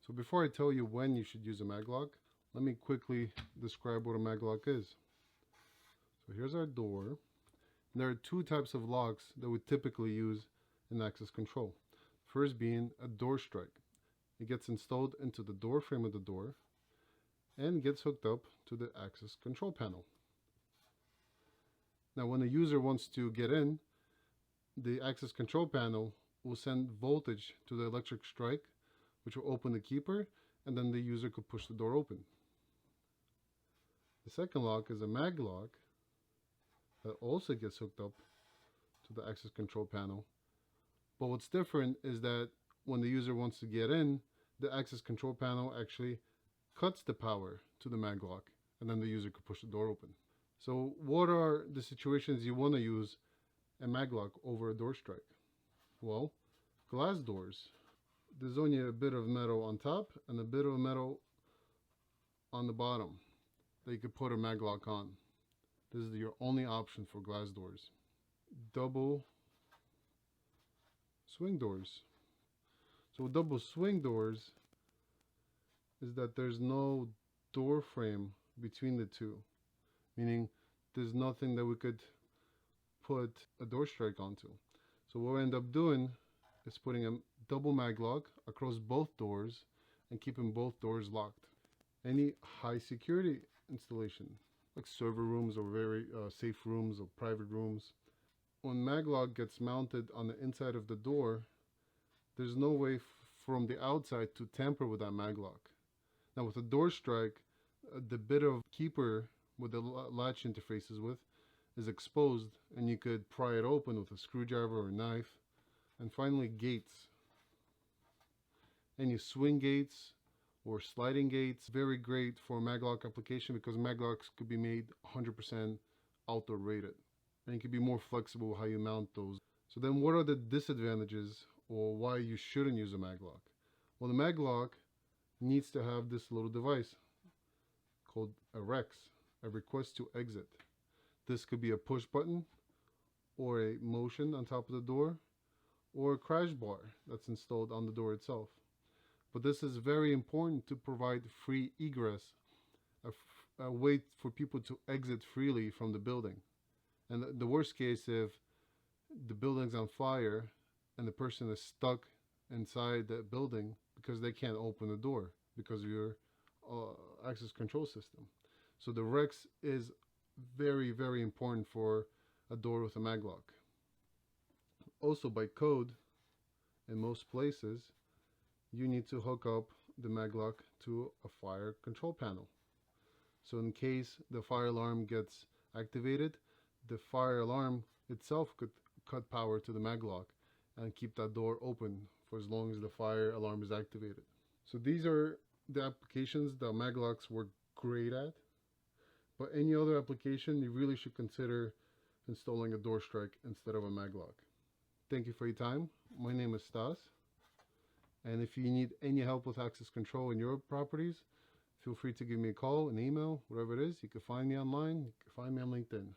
So before I tell you when you should use a maglock, let me quickly describe what a maglock is. So here's our door. There are two types of locks that we typically use in access control. First being a door strike. It gets installed into the door frame of the door and gets hooked up to the access control panel. Now when the user wants to get in, the access control panel will send voltage to the electric strike, which will open the keeper, and then the user could push the door open. The second lock is a maglock that also gets hooked up to the access control panel. But what's different is that when the user wants to get in, the access control panel actually cuts the power to the maglock, and then the user could push the door open. So what are the situations you want to use a maglock over a door strike? Well, glass doors. There's only a bit of metal on top and a bit of metal on the bottom that you could put a maglock on. This is your only option for glass doors. Double swing doors. So double swing doors is that there's no door frame between the two, meaning there's nothing that we could put a door strike onto. So what we end up doing is putting a double maglock across both doors and keeping both doors locked. Any high security installation, like server rooms or very safe rooms or private rooms, when maglock gets mounted on the inside of the door, there's no way from the outside to tamper with that maglock. Now with a door strike, the bit of keeper with the latch interfaces with is exposed, and you could pry it open with a screwdriver or a knife. And finally, gates. Any swing gates or sliding gates, very great for maglock application because maglocks could be made 100% outdoor rated. And you can be more flexible how you mount those. So then what are the disadvantages or why you shouldn't use a maglock? Well, the maglock needs to have this little device called a REX, a request to exit. This could be a push button or a motion on top of the door, or a crash bar that's installed on the door itself. But this is very important to provide free egress, a way for people to exit freely from the building. And the worst case, if the building's on fire and the person is stuck inside that building because they can't open the door because of your access control system. So the REX is very, very important for a door with a maglock. Also, by code, in most places, you need to hook up the maglock to a fire control panel. So in case the fire alarm gets activated, the fire alarm itself could cut power to the maglock and keep that door open for as long as the fire alarm is activated. So these are the applications that maglocks work great at. But any other application, you really should consider installing a door strike instead of a maglock. Thank you for your time. My name is Stas. And if you need any help with access control in your properties, feel free to give me a call, an email, whatever it is. You can find me online. You can find me on LinkedIn.